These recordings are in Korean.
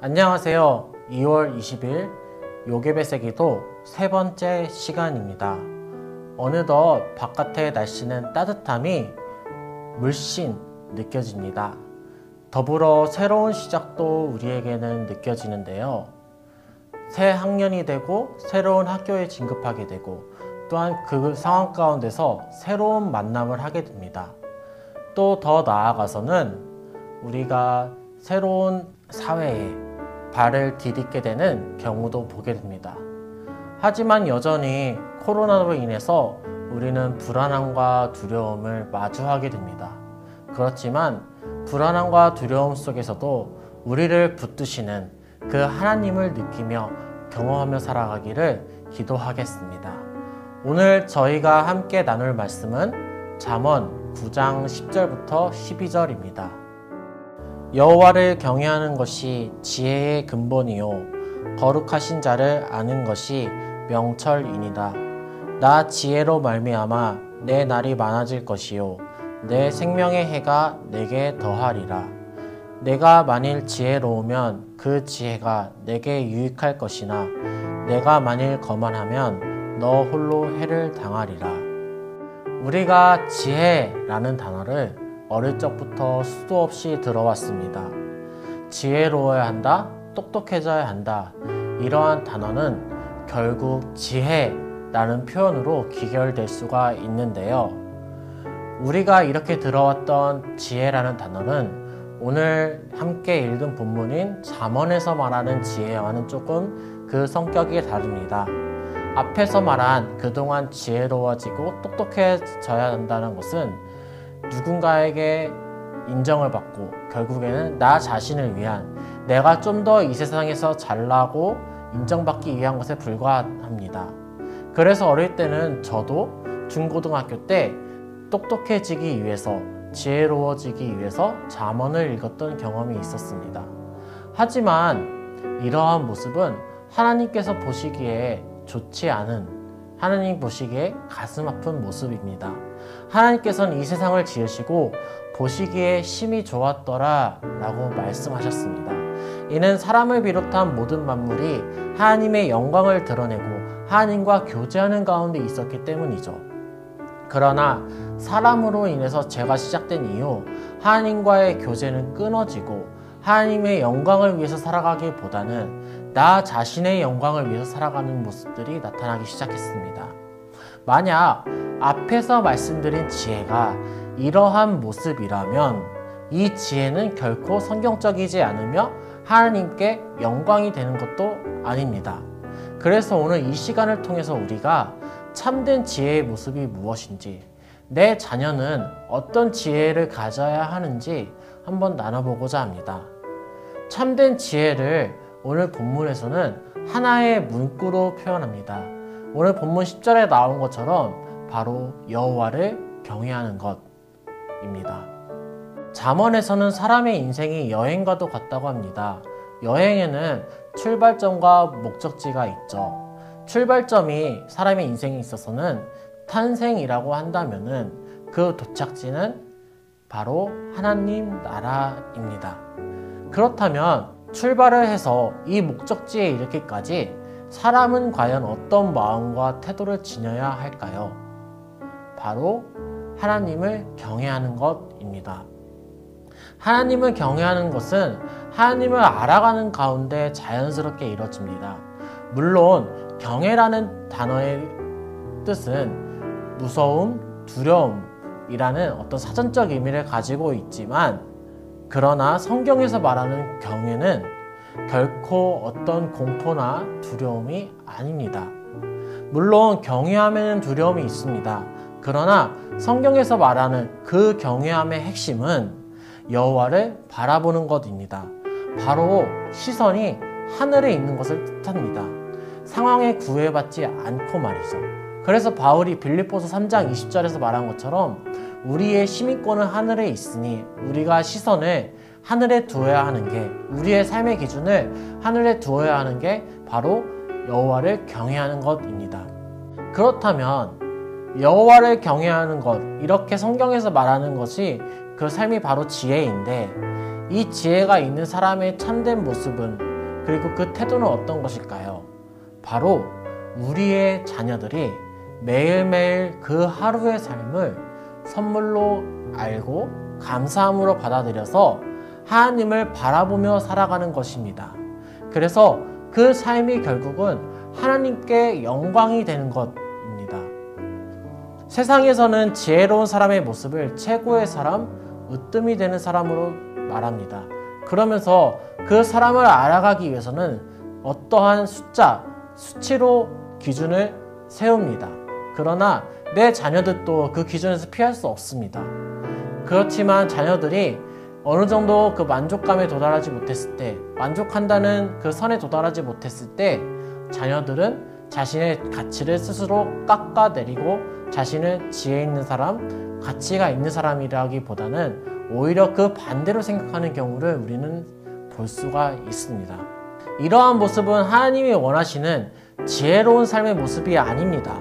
안녕하세요. 2월 20일 요괴배세기도 세 번째 시간입니다. 어느덧 바깥의 날씨는 따뜻함이 물씬 느껴집니다. 더불어 새로운 시작도 우리에게는 느껴지는데요. 새 학년이 되고 새로운 학교에 진급하게 되고 또한 그 상황 가운데서 새로운 만남을 하게 됩니다. 또 더 나아가서는 우리가 새로운 사회에 발을 디딛게 되는 경우도 보게 됩니다. 하지만 여전히 코로나로 인해서 우리는 불안함과 두려움을 마주하게 됩니다. 그렇지만 불안함과 두려움 속에서도 우리를 붙드시는 그 하나님을 느끼며 경험하며 살아가기를 기도하겠습니다. 오늘 저희가 함께 나눌 말씀은 잠언 9장 10절부터 12절입니다. 여호와를 경외하는 것이 지혜의 근본이요 거룩하신 자를 아는 것이 명철이니라. 나 지혜로 말미암아 내 날이 많아질 것이요 내 생명의 해가 내게 더하리라. 내가 만일 지혜로우면 그 지혜가 내게 유익할 것이나 내가 만일 거만하면 너 홀로 해를 당하리라. 우리가 지혜라는 단어를 어릴 적부터 수도 없이 들어왔습니다. 지혜로워야 한다, 똑똑해져야 한다. 이러한 단어는 결국 지혜라는 표현으로 귀결될 수가 있는데요. 우리가 이렇게 들어왔던 지혜라는 단어는 오늘 함께 읽은 본문인 잠언에서 말하는 지혜와는 조금 그 성격이 다릅니다. 앞에서 말한 그동안 지혜로워지고 똑똑해져야 한다는 것은 누군가에게 인정을 받고 결국에는 나 자신을 위한 내가 좀 더 이 세상에서 잘나고 인정받기 위한 것에 불과합니다. 그래서 어릴 때는 저도 중고등학교 때 똑똑해지기 위해서 지혜로워지기 위해서 잠언을 읽었던 경험이 있었습니다. 하지만 이러한 모습은 하나님께서 보시기에 좋지 않은, 하나님 보시기에 가슴 아픈 모습입니다. 하나님께서는 이 세상을 지으시고 보시기에 심히 좋았더라 라고 말씀하셨습니다. 이는 사람을 비롯한 모든 만물이 하나님의 영광을 드러내고 하나님과 교제하는 가운데 있었기 때문이죠. 그러나 사람으로 인해서 죄가 시작된 이후 하나님과의 교제는 끊어지고 하나님의 영광을 위해서 살아가기보다는 나 자신의 영광을 위해서 살아가는 모습들이 나타나기 시작했습니다. 만약 앞에서 말씀드린 지혜가 이러한 모습이라면 이 지혜는 결코 성경적이지 않으며 하나님께 영광이 되는 것도 아닙니다. 그래서 오늘 이 시간을 통해서 우리가 참된 지혜의 모습이 무엇인지, 내 자녀는 어떤 지혜를 가져야 하는지 한번 나눠보고자 합니다. 참된 지혜를 오늘 본문에서는 하나의 문구로 표현합니다. 오늘 본문 10절에 나온 것처럼 바로 여호와를 경외하는 것입니다. 잠언에서는 사람의 인생이 여행과도 같다고 합니다. 여행에는 출발점과 목적지가 있죠. 출발점이 사람의 인생에 있어서는 탄생이라고 한다면은 그 도착지는 바로 하나님 나라입니다. 그렇다면 출발을 해서 이 목적지에 이르기까지 사람은 과연 어떤 마음과 태도를 지녀야 할까요? 바로 하나님을 경외하는 것입니다. 하나님을 경외하는 것은 하나님을 알아가는 가운데 자연스럽게 이루어집니다. 물론 경외라는 단어의 뜻은 무서움, 두려움이라는 어떤 사전적 의미를 가지고 있지만, 그러나 성경에서 말하는 경외는 결코 어떤 공포나 두려움이 아닙니다. 물론 경외함에는 두려움이 있습니다. 그러나 성경에서 말하는 그 경외함의 핵심은 여호와를 바라보는 것입니다. 바로 시선이 하늘에 있는 것을 뜻합니다. 상황에 구애받지 않고 말이죠. 그래서 바울이 빌립보서 3장 20절에서 말한 것처럼 우리의 시민권은 하늘에 있으니 우리가 시선을 하늘에 두어야 하는 게, 우리의 삶의 기준을 하늘에 두어야 하는 게 바로 여호와를 경외하는 것입니다. 그렇다면 여호와를 경외하는 것, 이렇게 성경에서 말하는 것이 그 삶이 바로 지혜인데, 이 지혜가 있는 사람의 참된 모습은 그리고 그 태도는 어떤 것일까요? 바로 우리의 자녀들이 매일매일 그 하루의 삶을 선물로 알고 감사함으로 받아들여서 하나님을 바라보며 살아가는 것입니다. 그래서 그 삶이 결국은 하나님께 영광이 되는 것입니다. 세상에서는 지혜로운 사람의 모습을 최고의 사람, 으뜸이 되는 사람으로 말합니다. 그러면서 그 사람을 알아가기 위해서는 어떠한 숫자, 수치로 기준을 세웁니다. 그러나 내 자녀들도 그 기준에서 피할 수 없습니다. 그렇지만 자녀들이 어느 정도 그 만족감에 도달하지 못했을 때, 만족한다는 그 선에 도달하지 못했을 때 자녀들은 자신의 가치를 스스로 깎아내리고 자신을 지혜 있는 사람, 가치가 있는 사람이라기보다는 오히려 그 반대로 생각하는 경우를 우리는 볼 수가 있습니다. 이러한 모습은 하나님이 원하시는 지혜로운 삶의 모습이 아닙니다.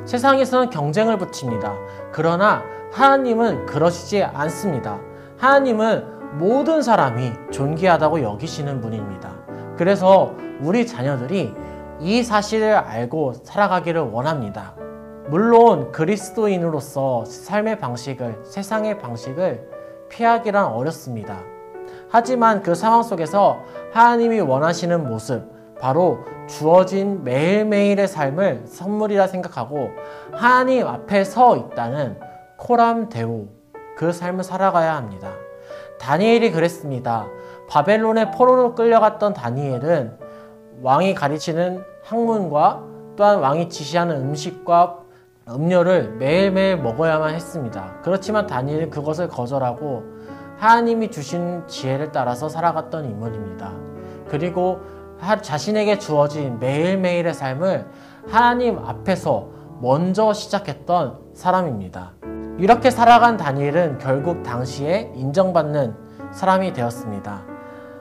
세상에서는 경쟁을 붙입니다. 그러나 하나님은 그러시지 않습니다. 하나님은 모든 사람이 존귀하다고 여기시는 분입니다. 그래서 우리 자녀들이 이 사실을 알고 살아가기를 원합니다. 물론 그리스도인으로서 삶의 방식을, 세상의 방식을 피하기란 어렵습니다. 하지만 그 상황 속에서 하나님이 원하시는 모습, 바로 주어진 매일매일의 삶을 선물이라 생각하고 하나님 앞에 서 있다는 코람데오, 그 삶을 살아가야 합니다. 다니엘이 그랬습니다. 바벨론의 포로로 끌려갔던 다니엘은 왕이 가르치는 학문과 또한 왕이 지시하는 음식과 음료를 매일매일 먹어야만 했습니다. 그렇지만 다니엘은 그것을 거절하고 하나님이 주신 지혜를 따라서 살아갔던 인물입니다. 그리고 자신에게 주어진 매일매일의 삶을 하나님 앞에서 먼저 시작했던 사람입니다. 이렇게 살아간 다니엘은 결국 당시에 인정받는 사람이 되었습니다.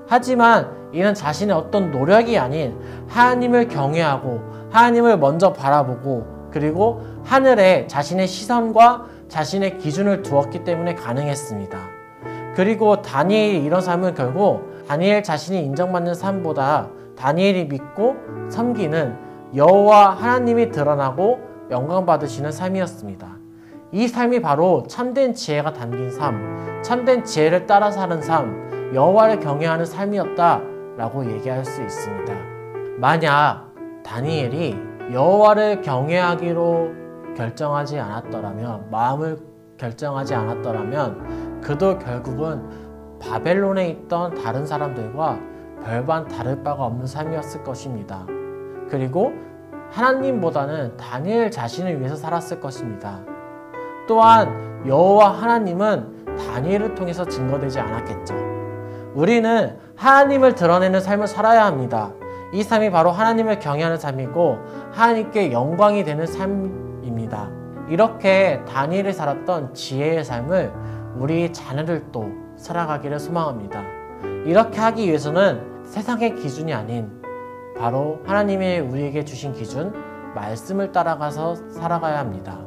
하지만 이는 자신의 어떤 노력이 아닌 하나님을 경외하고 하나님을 먼저 바라보고 그리고 하늘에 자신의 시선과 자신의 기준을 두었기 때문에 가능했습니다. 그리고 다니엘이 이런 삶은 결국 다니엘 자신이 인정받는 삶보다 다니엘이 믿고 섬기는 여호와 하나님이 드러나고 영광 받으시는 삶이었습니다. 이 삶이 바로 참된 지혜가 담긴 삶, 참된 지혜를 따라 사는 삶, 여호와를 경외하는 삶이었다라고 얘기할 수 있습니다. 만약 다니엘이 여호와를 경외하기로 결정하지 않았더라면, 마음을 결정하지 않았더라면 그도 결국은 바벨론에 있던 다른 사람들과 별반 다를 바가 없는 삶이었을 것입니다. 그리고 하나님보다는 다니엘 자신을 위해서 살았을 것입니다. 또한 여호와 하나님은 다니엘을 통해서 증거되지 않았겠죠. 우리는 하나님을 드러내는 삶을 살아야 합니다. 이 삶이 바로 하나님을 경외하는 삶이고 하나님께 영광이 되는 삶입니다. 이렇게 다니엘이 살았던 지혜의 삶을 우리 자녀들도 살아가기를 소망합니다. 이렇게 하기 위해서는 세상의 기준이 아닌 바로 하나님이 우리에게 주신 기준, 말씀을 따라가서 살아가야 합니다.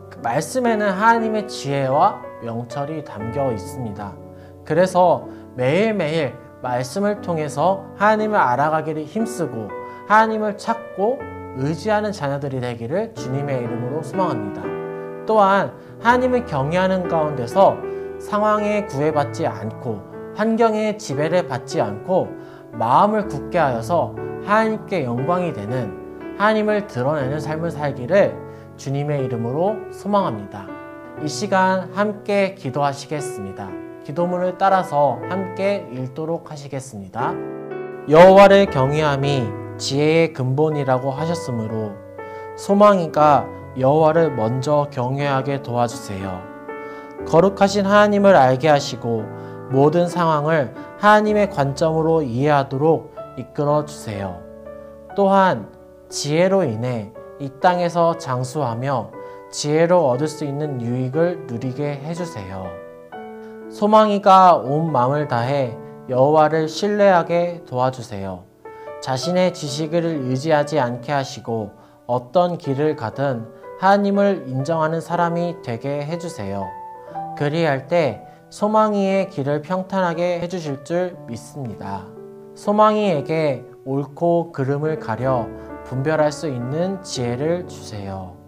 그 말씀에는 하나님의 지혜와 명철이 담겨 있습니다. 그래서 매일매일 말씀을 통해서 하나님을 알아가기를 힘쓰고 하나님을 찾고 의지하는 자녀들이 되기를 주님의 이름으로 소망합니다. 또한 하나님을 경외하는 가운데서 상황에 구애받지 않고 환경에 지배를 받지 않고 마음을 굳게 하여서 하나님께 영광이 되는 하나님을 드러내는 삶을 살기를 주님의 이름으로 소망합니다. 이 시간 함께 기도하시겠습니다. 기도문을 따라서 함께 읽도록 하시겠습니다. 여호와를 경외함이 지혜의 근본이라고 하셨으므로 소망이가 여호와를 먼저 경외하게 도와주세요. 거룩하신 하나님을 알게 하시고 모든 상황을 하나님의 관점으로 이해하도록 이끌어 주세요. 또한 지혜로 인해 이 땅에서 장수하며 지혜로 얻을 수 있는 유익을 누리게 해주세요. 소망이가 온 마음을 다해 여호와를 신뢰하게 도와주세요. 자신의 지식을 의지하지 않게 하시고 어떤 길을 가든 하나님을 인정하는 사람이 되게 해주세요. 그리할 때 소망이의 길을 평탄하게 해주실 줄 믿습니다. 소망이에게 옳고 그름을 가려 분별할 수 있는 지혜를 주세요.